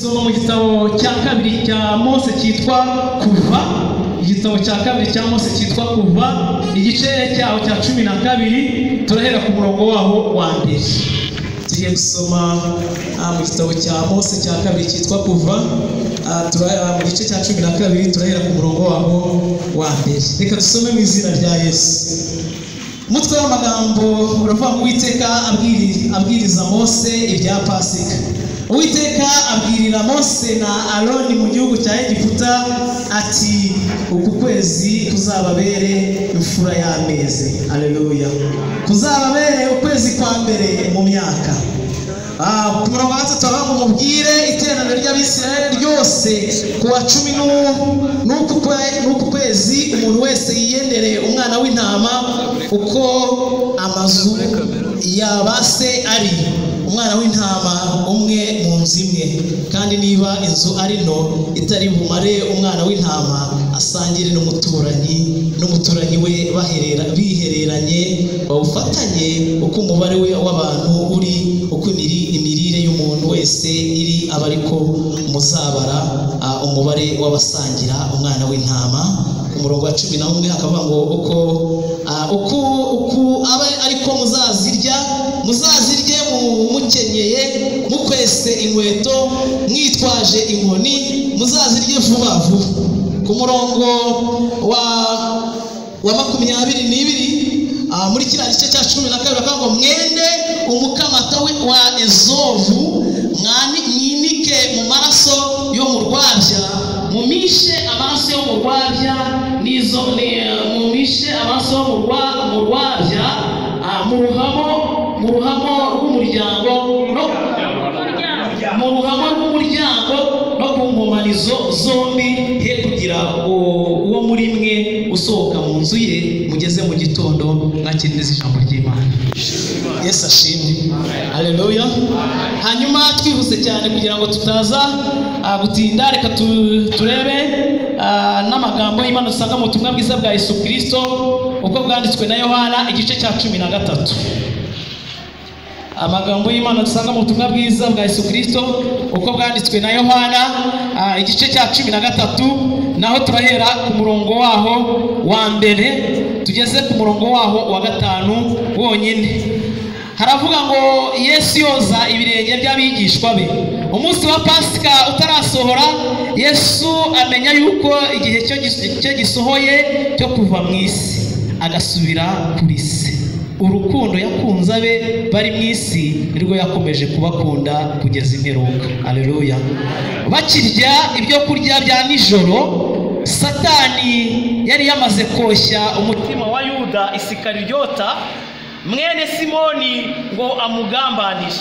Soma mu gitabo cya kabiri cya Mose cyitwa Kuva, igitabo cya kabiri cya Mose cyitwa Kuva, igice cyaho cya 12 turahera ku murongo waho wa mbere. Tugiye gusoma mu gitabo cya Mose cya kabiri cyitwa Kuva, mu gice cya 12 turahera ku murongo waho wa mbere. Reka dusome mu izina rya Yesu. Umutwe w'amagambo uravuga ngo Uwiteka abwiriza Mose ibya Pasika. Uwiteka abwirira Mose na Aroni mu gihugu cya Egiputa ati, uku kwezi kuzababere imfura y'amezi. Haleluya. Kuzababere ukwezi kwa mbere mu myaka. Ku murongo wa 3 avuga ngo mubwire iteraniro ry'Abisirayeli ryose ku wa 10 n'uku kwezi umuntu wese yiyendere umwana w'intama uko amazu yabase ari, umwana w'intama umwe mu nzu imwe, kandi niba inzu ari nto itari bumare umwana w'intama asangire n'umuturanyi we bihereranye, bawufatanye uko umubare we w'abantu uri, uko imirire y'umuntu wese iri, aba ariko muzabara umubare w'abasangira umwana w'intama. Ku murongo wa 11 hakavuga ngo uko aba ariko muzazirye mukenyeye, mukwese inkweto, mwitwaje inkoni, muzazirye vuba vuba. Ku murongo wa 22 muri kiriya gice cya 12 bakavuga ngo mwende umukamata wa Ezovu, mwinike mu maraso yo mu rwabya, mumishe amaraso yo mu rwabya mumishe amaraso yo mu rwabya mu ruhamo rw'umuryango no ku nkomanizo zombi, he kugira uwo muri mwe usohoka mu nzu ye mugeze mu gitondo mwakiririza ijambo ry'Imana. Yesu ashimwe. Haleluya. Hanyuma twihuse cyane kugira ngo tutaza gutinda, reka turebe n'amagambo y'Imana dusanga mu butumwa bwiza bwa Yesu Kristo ubwo bwanditswe na Yohana igice cya 13. Amagambo y'Imana dusanga mu butumwa bwiza bwa Yesu Kristo uko bwanditswe na Yohana igice cya 13, naho turahera ku murongo waho wa mbere tugeze ku murongo waho wa 5 wonyine. Haravuga ngo Yesu yoza ibirenge by'abigishwa be. Umunsi wa Pasika utarasohora, Yesu amenya yuko igihe cyo gisohoye cyo kuva mu isi agasubira kuri se. Urukundo yakunze abe bari mu isi nirwo yakomeje kubakunda kugeza imperuka. Haleluya. Bakirya ibyo kurya bya nijoro, Satani yari yamaze koshya umutima wa Yuda Isikaryota mwene Simoni ngo amugambanire.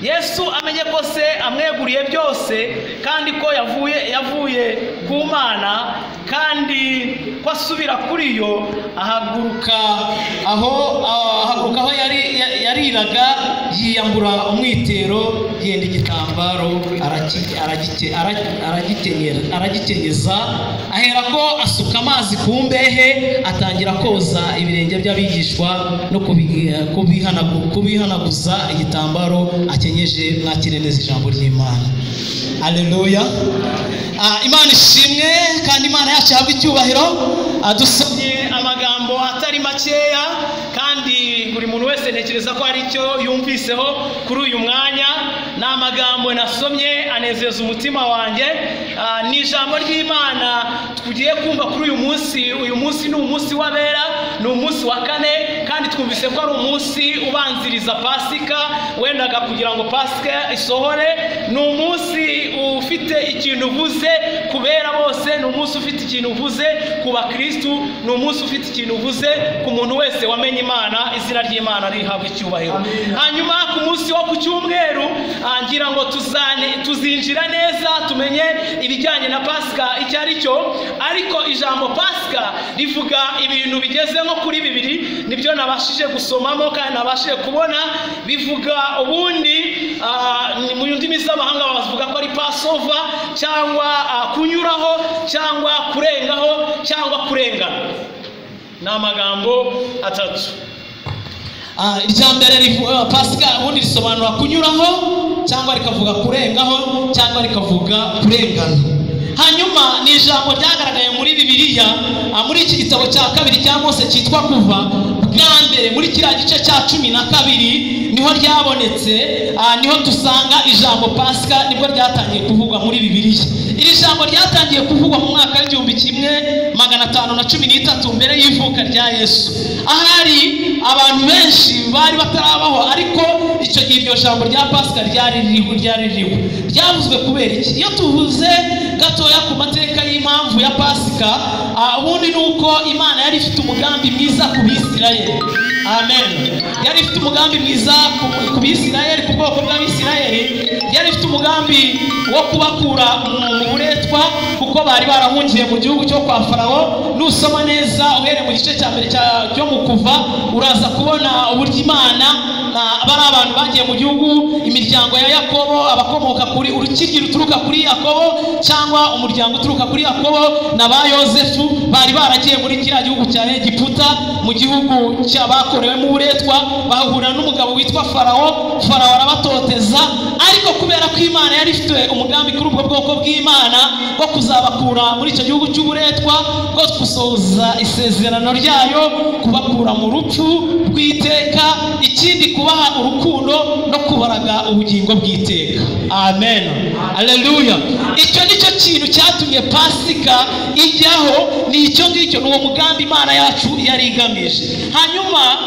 Yesu amenye ko se amweguriye byose, kandi ko yavuye ku Mana, kandi ko asubira kuri yo, ahaguruka aho yariraga, yiyambura umwitero, yenda igitambaro aragikenyeza, aherako asuka amazi ku mbehe, atangira koza ibirenge by'abigishwa no kubihanaguza igitambaro akenyeje. Mwakire neza ijambo ry'Imana. Haleluya. Imana ishimwe kandi Imana yacu yahabwa icyubahiro. Dusomye amagambo atari makeya, kandi buri muntu wese ntekereza ko hari icyo yumviseho kuri uyu mwanya. Ni amagambo nasomye anezeza umutima wanjye. Ni ijambo ry'Imana tugiye kumva kuri uyu munsi. Uyu munsi ni umunsi w'abera, ni umunsi wa 4, kandi twumvise ko ari umunsi ubanziriza Pasika, wendaga kugira ngo Pasika isohore. Ni umunsi ufite ikintu uvuze kubera bose, ni umunsi ufite ikintu uvuze ku bakristu, ni umunsi ufite ikintu uvuze ku muntu wese wamenye Imana. Izina ry'Imana rihabwa icyubahiro. Hanyuma ku munsi wo ku cyumweru ngira ngo tuzinjira neza tumenye ibijyanye na Pasika icyo ari cyo, ariko ijambo Pasika rivuga ibintu bigeze nko kuri 2 nibyo nabashije gusomamo kandi nabashije kubona. Bivuga ubundi mu ndimi z'amahanga bavuga ko ari Passover, cyangwa kunyuraho, cyangwa kurengaho, cyangwa kurengana. Ni amagambo 3. Irya mbere Pasika ubundi risobanura kunyuraho, cyangwa rikavuga kurengaho cyangwa rikavuga kurengana. Hanyuma ni ijambo ryagaragaye muri Bibiliya muri iki gitabo cya kabiri cya Mose cyitwa Kuva, bwa mbere muri kiriya gice cya 12 niho ryabonetse, niho dusanga ijambo Pasika nibwo ryatangiye kuvugwa muri Bibiliya. Iri jambo ryatangiye kuvugwa mu mwaka w'igihumbi 1513 mbere y'ivuka rya Yesu. Ahari abantu benshi bari batarabaho, ariko icyo gihe iryo jambo rya Pasika ryari ririho. Ryavuzwe kubera iki? Iyo tuvuze gatoya ku mateka y'impamvu ya Pasika, ubundi nuko Imana yari ifite umugambi mwiza ku Bisirayeli. Amen. Yari ifite umugambi mwiza ku Bisirayeli, ku bwoko bw'Abisirayeli. Yari ifite umugambi wo kubakura mu buretwa, kuko bari barahungiye mu gihugu cyo kwa Farawo. Nusoma neza uhereye mu gice cya mbere cyo mu Kuva, uraza kubona uburyo Imana bari abantu bagiye mu gihugu, imiryango ya Yakobo, abakomoka kuri urukiryi ruturuka kuri Yakobo cyangwa umuryango uturuka kuri Yakobo na ba Yosefu, bari baragiye muri kiriya gihugu cya Egiputa, mu gihugu cy'abakorewe mu buretwa. Bahura n'umugabo witwa Farawo. Farawo arabatoteza, ariko kubera ko Imana yari ifite umugambi kuri ubwo bwoko bw'Imana wo kuzabakura muri icyo gihugu cy'uburetwa, bwo gusohoza isezerano ryayo, kubakura mu rupfu rw'iteka, ikindi kubaha urukundo no kubaraga ubugingo bw'iteka. Amen. Haleluya. Icyo nicyo kintu cyatumye Pasika ijyaho, ni icyo ngicyo, n'uwo mugambi Imana yacu yari igamije. Hanyuma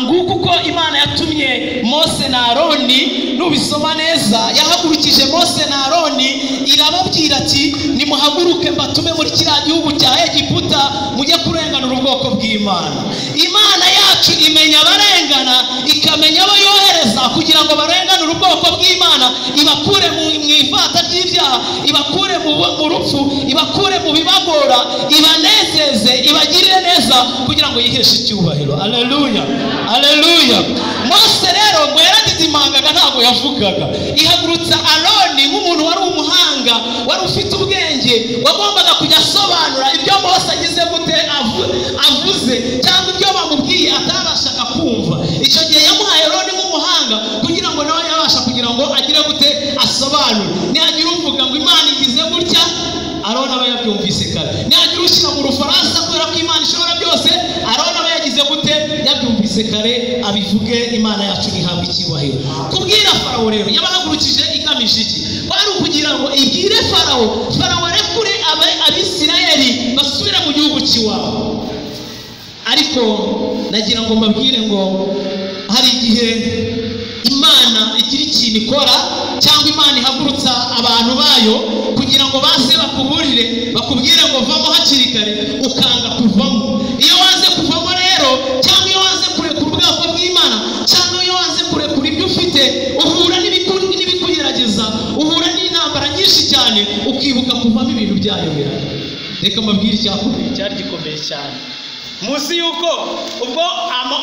nguko uko Imana yatumye Mose na Aroni, nubisoma neza, yahagurukije Mose na Aroni, irababwira ati nimuhaguruke mbatume muri kiriya gihugu cya Egiputa, mujye kurenganura ubwoko bw'Imana. Imana yacu imenya abarengana, ikamenya abo yohereza kugira ngo barenganure ubwoko bw'Imana, ibakure mu ivata ry'ibyaha, ibakure mu rupfu, ibakure mu bibagora, ibanezeze, ibagirire neza kugira ngo yiheshe icyubahiro. Haleluya. Haleluya. Mose rero ngo yaradidimangaga, ntabwo yavugaga. Ihagurutsa Aroni nk'umuntu wari umuhanga, wari ufite ubwenge, wagombaga kujya asobanura ibyo Mose agize gute avuze, cyangwa ibyo bamubwiye atabashaga kumva. Icyo gihe yamuhaye Aroni nk'umuhanga kugira ngo nawe yabasha kugira ngo agire gute asobanure. Nihagira uvuga ngo Imana igize gutya, Aroni aba yabyumvise kare. Nihagira ushyira mu rufaransa kubera ko Imana ishobora byose, Aroni aba yagize gute yabyumvise kare, abivuge. Imana yacu ihabwa icyubahiro. Kubwira Farawo rero yabahagurukije igamije iki? Kwari ukugira ngo ibwire Farawo arekure Abisirayeli basubire mu gihugu cy'iwabo. Ariko nagira ngo mbabwire ngo hari igihe Imana igira ikintu ikora, cyangwa Imana ihagurutsa abantu bayo kugira ngo baze bakuburire, bakubwire ngo vamo hakiri kare, ukanga kuvamo. Iyo waze kuvamo rero, cyangwa iyo waze kurekura ubwoko bw'Imana, cyangwa iyo waze kurekura ibyo ufite, uhura n'ibikugerageza, uhura n'intambara nyinshi cyane, ukibuka kuvamo ibintu byayobera. Reka mbabwire icyakubiri cyari gikomeye cyane. Muzi yuko ubwo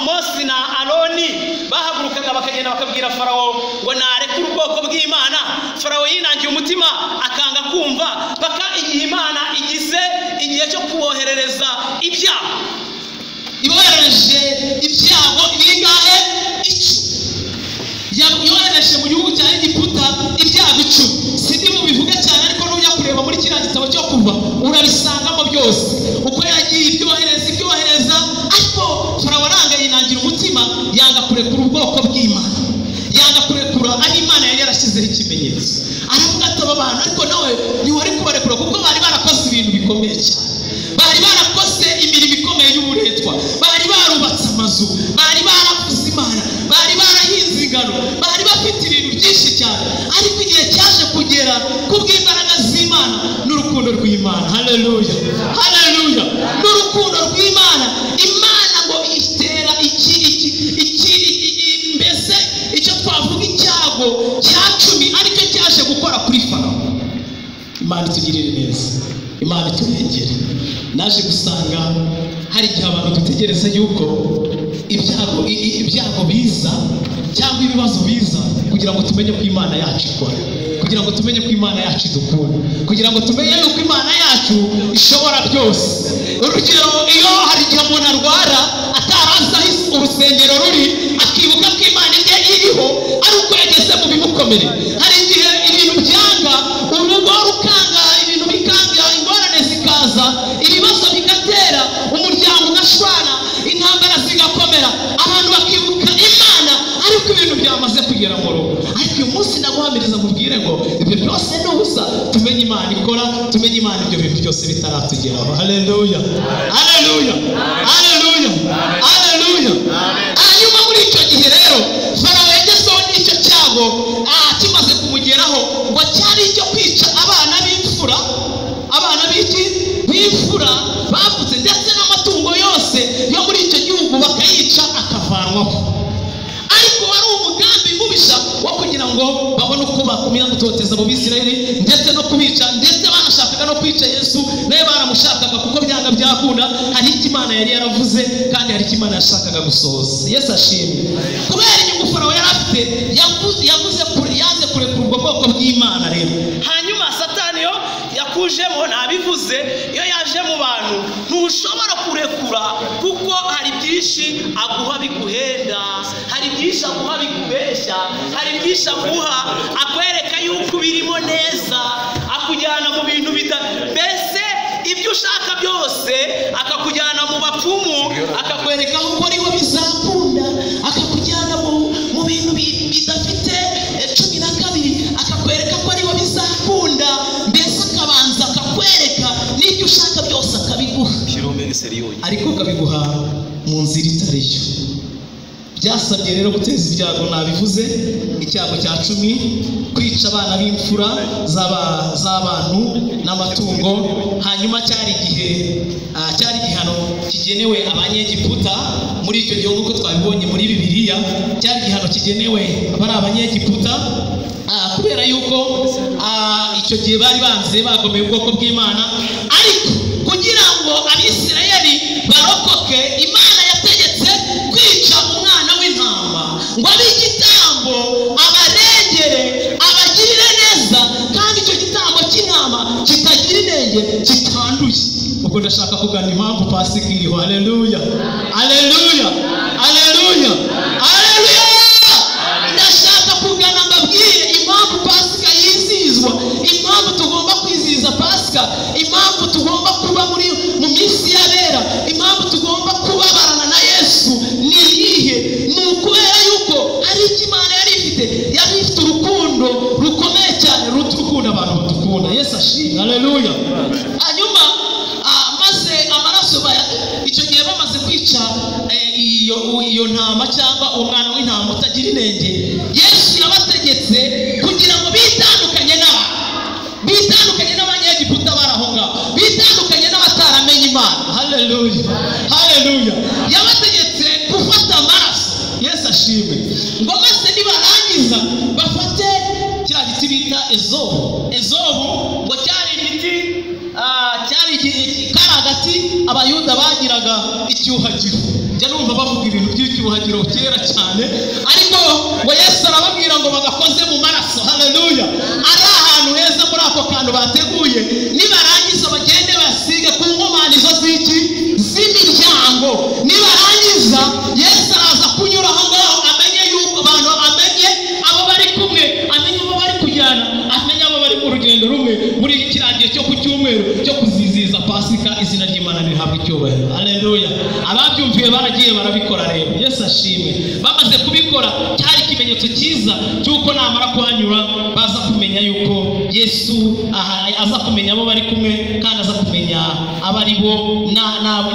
Mose na Aroni bahagurukaga bakagenda bakabwira Farawo ngo narekure ubwoko bw'Imana, Farawo yinangiye umutima akanga kumva, paka igihe Imana igize igihe cyo kuboherereza ibyago. Ibohereje ibyago bingahe? 10. Yohereje mu gihugu cya Egiputa ibyago 10. Sindi mubivuge cyane, ariko nujya kureba muri kiriya gitabo cyo Kuva urabisangamo byose, uko yagiye ibyohereza. Ariko Farawo aranga yinangira umutima, yanga kurekura ubwoko bw'Imana, yanga kurekura ari Imana yari yarashyizeho ikimenyetso. Aravuga ati aba bantu ariko nawe ntiwari kubarekura, kuko bari barakoze ibintu bikomeye cyane. Bari barakoze imirimo ikomeye y'uburetwa, bari barubatse amazu, bari baravuze Imana, bari barahinze ingano, bari bafite ibintu byinshi cyane. Ariko igihe cyaje kugera kubw'imbaraga z'Imana n'urukundo rw'Imana. Haleluya. Haleluya. N'urukundo rw'Imana, Imana ngo itera mbese icyo twavuga icyago cya 10 aricyo cyaje gukora kuri Farawo. Imana itugirire neza, Imana iturengere. Naje gusanga hari igihe abantu dutegereza yuko ibyago biza cyangwa ibibazo biza kugira ngo tumenye ko Imana yacu ikora, kugira ngo tumenye ko Imana yacu idukunda, kugira ngo tumenye yuko Imana yacu ishobora byose. Urugero, iyo hari igihe umuntu arwara ataraza urusengero ruri, akibuka ko Imana iriho, ari uko yageze mu bimukomeye. ntibikomere. Hari igihe ibintu byanga, urugo rukanga, ibintu bikanga, ingorane zikaza, ibibazo bigatera, umuryango ugashwana, intambara zigakomera, abantu bakibuka Imana, ariko ibintu byamaze kugera mu rugo. Ariko uyu munsi ndaguhamiriza mubwire ngo ibyo byose ni ubusa, tumenye Imana ikora, tumenye Imana ibyo bintu byose bitaratugeraho. Haleluya, haleluya, haleluya, haleluya. Hanyuma muri icyo gihe rero Farawo yagezeho n'icyo cyago kimaze kumugeraho, ngo cyari icyo kwica abana b'imfura, abana b'imfura bavutse, ndetse n'amatungo yose yo muri icyo gihugu bakayica akavanwaho. Ariko wari umugambi mubisha wo kugira ngo babone uko bakumira gutoteza abo Bisirayeli, ndetse no kubica, ndetse banashakaga no kwica Yesu, nawe baramushakaga kuko byanga byakunda. Hari icyo Imana yari yaravuze, kandi hari icyo Imana yashakaga gusohoza. Yesu ashimwe. Kubera inyungu Farawo yari afite, yanze kurekura ubwo bwoko bw'Imana rero. Hanyuma Satani yo yakujemo, nabivuze, iyo yaje mu bantu ntushobora kurekura, kuko hari byinshi aguha biguhenda, hari byinshi aguha bikubeshya, hari byinshi aguha akwereka yuko birimo neza, akujyana mu bintu mbese ibyo ushaka byose, akakujyana mu bapfumu, akakwereka uko ariho bizakunda, akakujyana mu bintu bidafite 12, akakwereka ko ariho bizakunda, mbese akabanza akakwereka n'ibyo ushaka byose akabiguha, ariko akabiguha mu nzira itari yo. Byasabye rero guteza ibyago, nabivuze, icyago cya 10, kwica abana b'imfura z'abantu n'amatungo. Hanyuma cyari igihano kigenewe Abanyegiputa muri icyo gihugu, uko twabibonye muri Bibiliya, cyari igihano kigenewe abari Abanyegiputa, kubera yuko icyo gihe bari banze, bagomeye ubwoko bw'Imana. Ariko kugira ngo Abisirayeli barokoke, Imana yategetse kwica umwana w'intama, ngo abe igitambo, abarengere, abagirire neza, kandi icyo gitambo cy'intama kitagira inenge, kitanduye. Ubwo ndashaka kugana impamvu Pasika iriho. Haleluya, haleluya, haleluya, haleluya. Ndashaka kugana mbabwire impamvu Pasika yizihizwa, impamvu tugomba kwizihiza Pasika, impamvu tugomba kuba mu minsi y'abera, impamvu tugomba kubabarana na Yesu. Ni iyihe? Ni ukubera yuko hari icyo Imana yari ifite urukundo rukomeye cyane, ruta urukundo abantu badukunda. Yesu ashimwe. Haleluya. Hanyuma maze amaraso icyo gihe bamaze kwica iyo ntama cyangwa umwana w'intama utagira inenge, Yesu yabategetse kugira ngo bitandukanye n'Abanyegiputa bari aho ngaho, bitandukanye n'abataramenye Imana. Haleluya, haleluya. Yabategetse gufata amaraso. Yesu ashimwe. Ngo maze nibarangiza bafate cya giti bita ezobu, ngo cyari igiti kari hagati Abayuda bagiraga icyuhagiro. Njya numva bavuga ibintu by'icyuhagiro kera cyane, ariko ngo Yesu arababwira ngo bagakoze mu maraso. Haleluya. Ari ahantu heza muri ako kantu bateguye, nibarangiza bagende basige ku nkomanizo z'imiryango. Nibarangiza Yesu araza kunyura aho ngaho, amenye yuko abantu, amenye abo bari kumwe, amenye abo bari kujyana, amenye abo bari mu rugendo rumwe muri kiriya gihe cyo ku cyumweru cyo kuzizihiza Pasika. Izina ry'Imana rihabwa icyubahiro. Haleluya. Ababyumviye baragiye barabikora rero. Yesu ashimwe. Bamaze kubikora, cyari ikimenyetso cyiza cy'uko namara kuhanyura baza kumenya yuko Yesu aza kumenya abo bari kumwe, kandi aza kumenya abari bo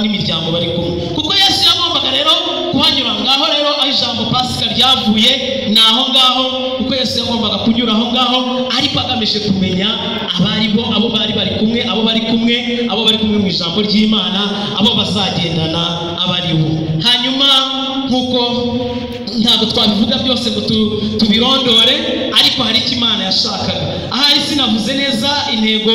n'imiryango bari kumwe. Kuko Yesu yagombaga rero kuhanyura ngaho, rero aho ijambo Pasika ryavuye ni aho ngaho, kuko Yesu yagombaga kunyura aho ngaho, ariko agamije kumenya abari bo, abo bari kumwe, abo bari kumwe mu ijambo ry'Imana, abo bazagendana abari bo. Hanyuma nkuko ntabwo twabivuga byose ngo tubirondore, ariko hari icyo Imana yashakaga. Ahari sinavuze neza intego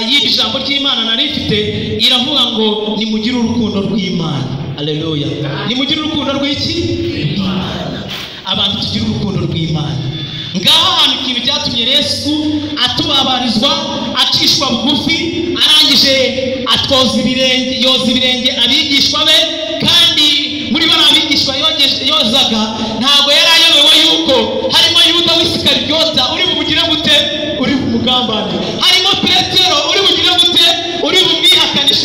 y'iri jambo ry'Imana nari ifite, iravuga ngo nimugire urukundo rw'Imana. Haleluya. Nimugire urukundo rw'iki? Imana. Abantu tugira urukundo rw'Imana. Ngaho ahantu ikintu cyatumye Yesu atubabarizwa, acishwa bugufi, arangije yoza ibirenge abigishwa be, kandi muri bari abigishwa yozaga, ntabwo yari ayobewe yuko harimo Yuda w'Isikariyota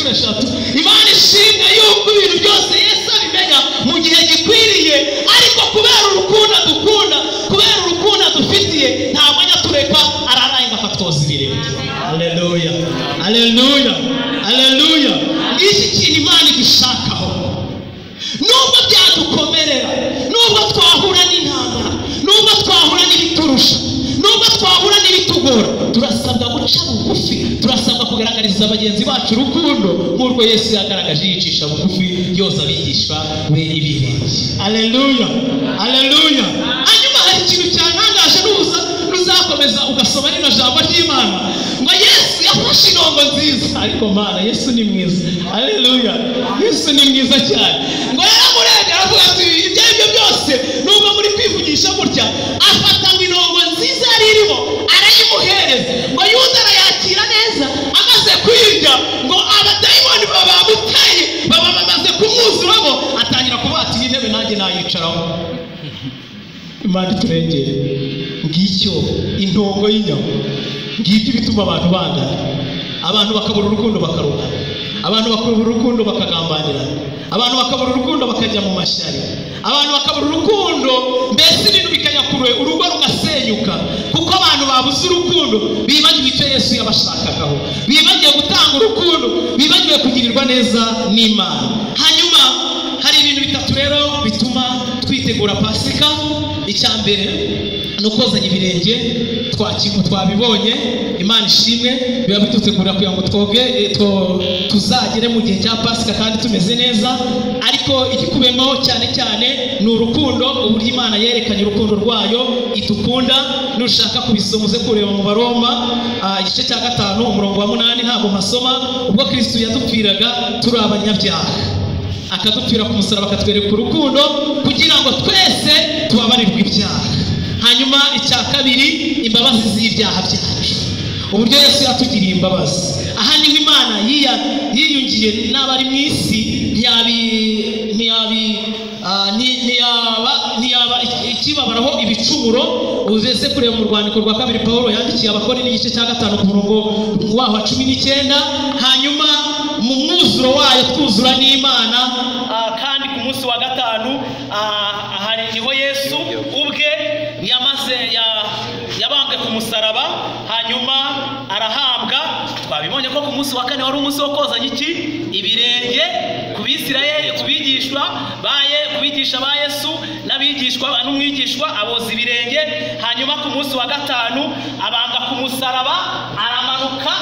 inshuro eshatu. Imana ishimwe yuko ibintu byose Yesu abimenya mu gihe gikwiriye, ariko kubera urukundo dukunda, kubera urukundo dufitiye, ntabwo ajya tureka ararangiza akatwoza ibirenge. Haleluya, haleluya, haleluya. Iki kintu Imana igishakaho, nubwo byadukomerera, nubwo twahura n'intambara, nubwo twahura n'ibiturusha, nubwo twahura n'ibitugora, turasabwa guca bugufi, turasabwa kugaragariza bagenzi bacu urukundo nk'urwo Yesu yagaragaje yicisha bugufi yoza abigisha be ibirenge. Haleluya, haleluya. Hanyuma hari ikintu cyantangaje nuzakomeza ugasoma rino jambo ry'Imana ngo Yesu yafashe intongo nziza. Ariko Mana, Yesu ni mwiza. Haleluya, Yesu ni mwiza cyane. Ngo yaramurebye aravuga ati ibyo aribyo byose nubwo muri kwivugisha gutya, afata ngo intongo nziza yari irimo arayimuhereza, ngo Yuda arayakira neza. Amaze kwirya ngo abadayimoni bamuteye, bamaze kumwuzuramo, atangira kuvuga ati iyi ntebe nanjye nayicaraho. Imana iturengere. Ngicyo intongo y'inyama, ngibyo bituma abantu bangana, abantu bakabura urukundo bakaruka, abantu bakabura urukundo bakagambanira, abantu bakabura urukundo bakajya mu mashyari, abantu bakabura urukundo, mbese ibintu bikajya kure, urugo rugasenyuka, kuko abantu babuze urukundo, bibagiwe icyo Yesu yabashakagaho, bibagiwe gutanga urukundo, bibagiwe kugirirwa neza n'Imana. Hanyuma hari ibintu bitatu rero bituma twitegura Pasika. Icya mbere ni ukozanya ibirenge. Twabibonye, Imana ishimwe, biba bidutegura kugira ngo tuzagere mu gihe cya Pasika kandi tumeze neza. Ariko igikubemo cyane cyane ni urukundo, uburyo Imana yerekanye urukundo rwayo idukunda. Nushaka kubisoma uze kureba mu Baroma igice cya 5 umurongo wa 8, ntabwo mpasoma. Ubwo Kristo yadupfiraga turi abanyabyaha, akadupfira ku musaraba, akatwereka urukundo kugira ngo twese tubabarirwe ibyaha. Hanyuma icya kabiri, imbabazi z'ibyaha byacu, uburyo Yesu yatugiriye imbabazi. Aha niho Imana yiyungiye n'abari mu isi, ntiyaba ikibabaraho ibicumuro. Uzese kureba mu rwandiko rwa 2 Pawulo yandikiye Abakore n'igice cya 5 ku murongo waho wa 19. Hanyuma mu mwuzuro wayo twuzura n'Imana, kandi ku munsi wa 5 hari niho Yesu ubwe yabambwe ku musaraba, hanyuma arahambwa. Twabibonye ko ku munsi wa 4 wari umunsi wo kozanya ibirenge ku Bisirayeli, kubigisha ba Yesu n'abigishwa n'umwigishwa aboza ibirenge. Hanyuma ku munsi wa 5 abambwa ku musaraba, aramanuka,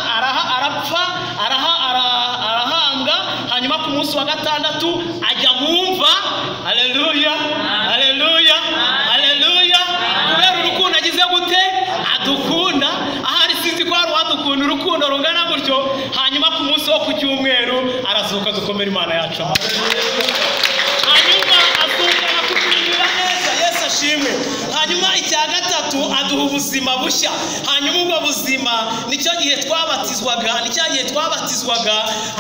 arapfa, arahambwa. Hanyuma ku munsi wa 6 ajya mu mva. Haleluya, haleluya, haleluya. Kubera urukundo agize gute adukunda, ahari sinzi ko hari wadukunda urukundo rungana gutyo. Hanyuma ku munsi wo ku cyumweru arazuka, dukomera Imana yacu. Hanyuma azuka akutugirira neza, Yesu ashimwe. Hanyuma icya 3 aduha ubuzima bushya. Hanyuma ubwo buzima nicyo gihe twabatizwaga,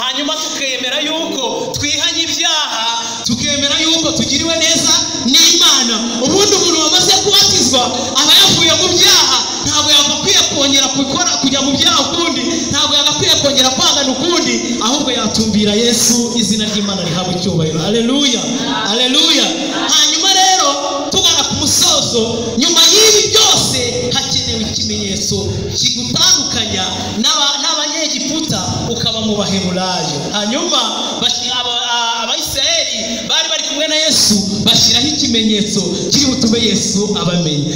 hanyuma tukemera yuko twihanye ibyaha, tukemera yuko tugiriwe neza n'Imana. Ubundi umuntu wamaze kubatizwa aba yavuye mu byaha, ntabwo yagakwiye kongera kujya mu byaha ukundi, ntabwo yagakwiye kongera kwangana ukundi, ahubwo yatumbira Yesu. Izina ry'Imana rihabwa icyubahiro. Haleluya, haleluya. Hanyuma rero tugana ku musozo, nyuma y'ibi byose hakenewe ikimenyetso kigutandukanya n'abanyegiputa ukaba mu Baheburayo. Hanyuma Abayisiraheli bari bari kumwe na Yesu, bashyiraho ikimenyetso kiri butume Yesu abamenye.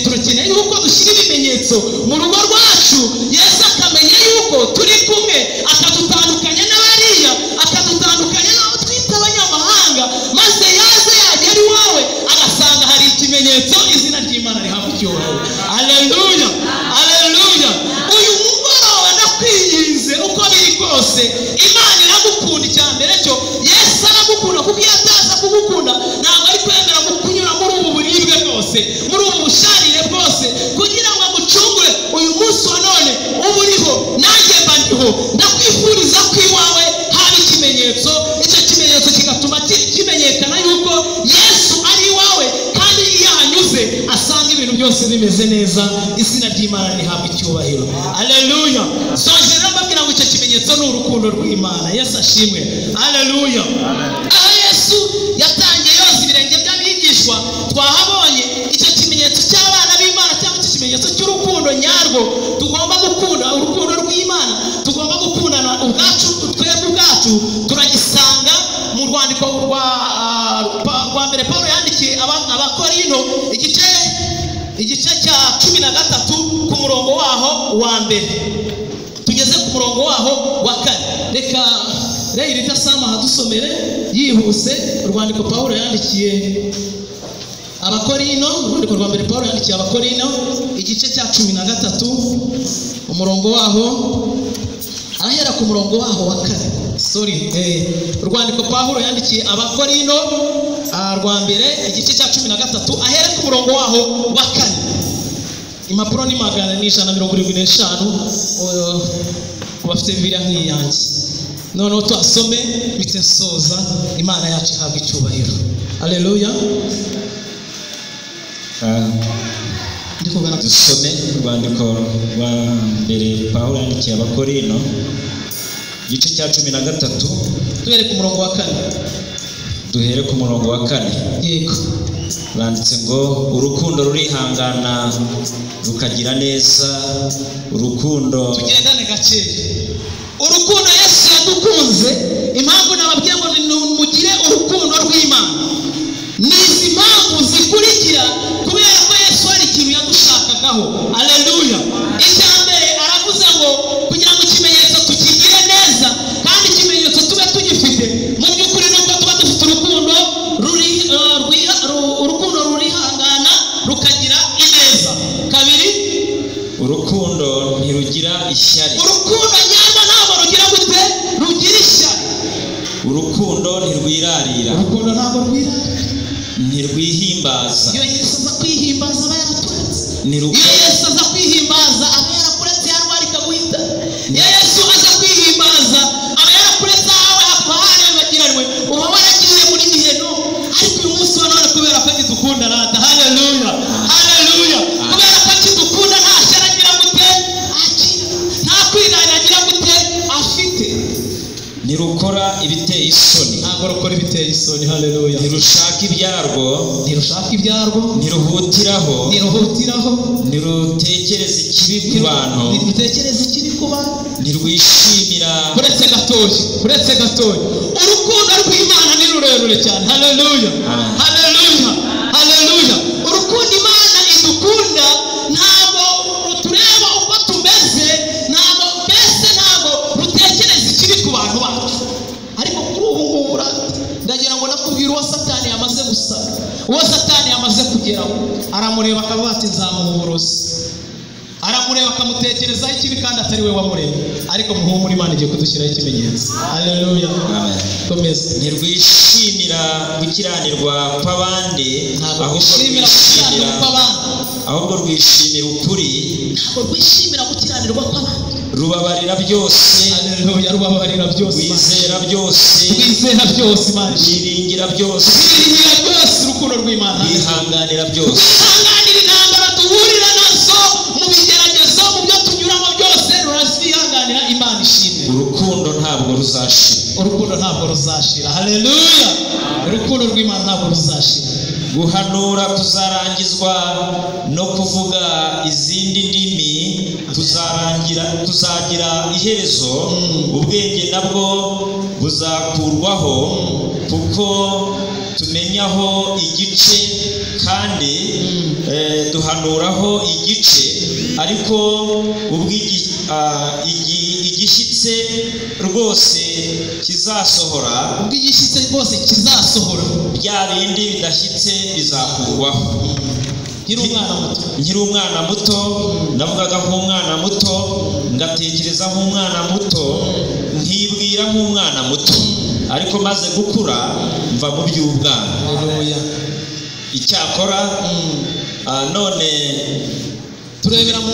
Turakeneye yuko dushyira ibimenyetso mu rugo rwacu, Yesu akamenya yuko turi kumwe, akadutandukanya n'abariya, akadutandukanya n'abo twita abanyamahanga, maze yaze yagera iwawe agasanga hari ikimenyetso. Izina ry'Imana rihabwa icyubahiro. Haleluya, haleluya. Uyu mugoroba ndakwinginze, uko biri kose Imana iragukunda. Icya mbere cyo, Yesu aragukunda, kuko iyo ataza kugukunda ntabwo ari kwemera kunyura muri ubu buribwe bwose, muri ubu busharire bwose, kugira ngo agucungure uyu munsi wa none uba uriho, nanjye mba ndiho. Ndakwifuriza ko iwawe haba ikimenyetso. Icyo kimenyetso kigatuma kimenyekana yuko Yesu ari iwawe, kandi iyo ahanyuze asanga ibintu byose bimeze neza. Izina ry'Imana rihabwa icyubahiro. Haleluya. Soje rero mbabwira ngo icyo kimenyetso ikimenyetso ni urukundo rw'Imana. Yesu ashimwe. Haleluya. Aho Yesu yatangiye yoza ibirenge by'abigishwa, twahabonye icyo kimenyetso cy'abana b'Imana cyangwa icyo kimenyetso cy'urukundo nyarwo tugomba gukunda, urukundo rw'Imana tugomba gukundana ubwacu, twebwe ubwacu turagisanga mu rwandiko rwa mbere Pawulo yandikiye Abakorino igice cya 13 ku murongo waho wa mbere tugeze ku murongo waho wa 4. Reka Reyirita Sama hadusomere yihuse urwandiko Pawulo yandikiye Abakorino, urwandiko rwa mbere Pawulo yandikiye Abakorino igice cya 13 umurongo waho ahera ku murongo waho wa 4. Urwandiko Pawulo yandikiye Abakorino rwa mbere igice cya 13 ahera ku murongo waho wa 4. Impapuro ni 175 bafite Bibiliya nk'iyanjye. Noneho twasome bitesoza, Imana yacu ihabwa icyubahiro. Haleluya. Dusome urwandiko rwa mbere Pawulo yandikiye Abakorino igice cya 13 duhere ku murongo wa 4. duhere ku murongo wa 4. Yego. Banditse ngo urukundo rurihangana rukagira neza, urukundo tugendane gake. Urukundo Yesu yadukunze, impamvu nababwiye ngo mugire urukundo rw'Imana n'izi mpamvu zikurikira, kubera ko Yesu hari ikintu yadushakagaho. Haleluya. Icyambere aravuze ngo kugira ngo ikimenyetso tukigire neza kandi ikimenyetso tube tugifite mu by'ukuri nuko tuba dufite urukundo urukundo rurihangana rukagira ineza. Kabiri, urukundo ntirugira ishyari. Urukundo nyarwo ntabwo rugira gute? Rugira ishyari. Urukundo ntirwirarira. Urukundo ntabwo rwirarira. Ntirwihimbaza. Iyo Yesu aza kwihimbaza aba yaraturetse. Iyo Yesu aza kwihimbaza aba yarakuretse yarwarika guhita. Iyo Yesu aza kwihimbaza aba yarakuretse ahawe hakubahane bagiranwe uba waragize muri giheno. Ariko uyu munsi wa none kubera ko kidukunda rata. Haleluya. Haleluya. Kubera ko kidukunda nta shyara agira gute? Nta kwirarira agira gute? Afite. Ntirukora ibiteye isoni. Ntabwo rukora ibiteye isoni. Haleluya. Ntirushaka ibyarwo. Ntiruhutiraho. Ntirutekereza ikibi ku bantu. Ntirwishimira. Uretse gatoya. Urukundo rw'Imana ni rurerure cyane. Haleluya. Haleluya. Urukundo Imana idukunda ntabwo rutureba uko tumeze, ntabwo rutekereza ikibi ku bantu bacu. Ariko kuri ubu ngubu ndagira ngo nakubwira uwo Satani yamaze gusara, uwo Satani yamaze kugeraho, aramureba akavuga ati nzamuha uburozi. Aramureba akamutekerezaho ikibi kandi atari we wamureba. Ariko muhumure, Imana igiye kudushyiraho ikimenyetso. Haleluya. Komeza. Ntirwishimira gukiranirwa kw'abandi, ahubwo rwishimira ukuri. Ntabwo rwishimira gukiranirwa kw'abandi. Rubabarira byose. Haleluya. Rubabarira byose. Rwizera byose. Imana. Rwiringira byose. Urukundo rw'Imana. Rwihanganira byose. Rwihanganira intambara duhurira nazo mu bigeragezo, mu byo tunyuramo byose rurazwihanganira. Imana ishimwe. Urukundo ntabwo ruzashira. Haleluya. Urukundo rw'Imana ntabwo ruzashira. Guhanura tuzarangizwa no kuvuga izindi ndimi tuzagira iherezo. Ubwenge nabwo buzakurwaho, kuko tumenyaho igice kandi duhanuraho igice. Ariko igishyitse rwose kizasohora, bya bindi bidashyitse bizakurwaho. Nkiri umwana muto navugaga nk'umwana muto, ngatekereza nk'umwana muto, nkibwira nk'umwana muto. Ariko maze gukura mva mu by'ubwana. Icyakora none turebera mu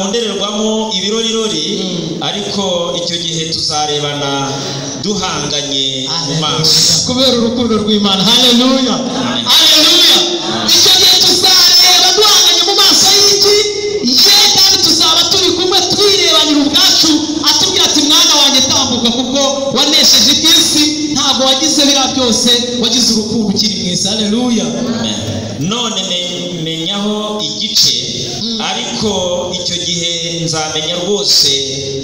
ndorerwamo ibirorirori, ariko icyo gihe tuzarebana duhanganye mu maso kubera urukundo rw'Imana. Haleluya. Icyo gihe tuzareba duhanganye mu maso y'iki ye, kandi tuzaba turi kumwe twirebanira ubwacu, atubwira ati mwana gutambuka kuko wanesheje iby'isi, ntabwo wagize biriya byose, wagize urukundo ukiri mwiza. Haleluya. none menyaho igice, ariko icyo gihe nzamenya rwose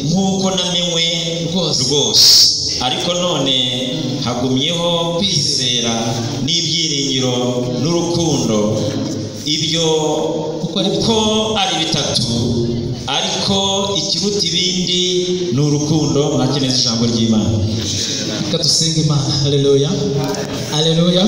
nk'uko namenywe rwose. Ariko none hagumyeho kwizera n'ibyiringiro n'urukundo, ibyo uko ari bitatu, ariko ikiruta ibindi ni urukundo. Mwakeneye ijambo ry'Imana. Reka dusenge Imana. Haleluya, haleluya.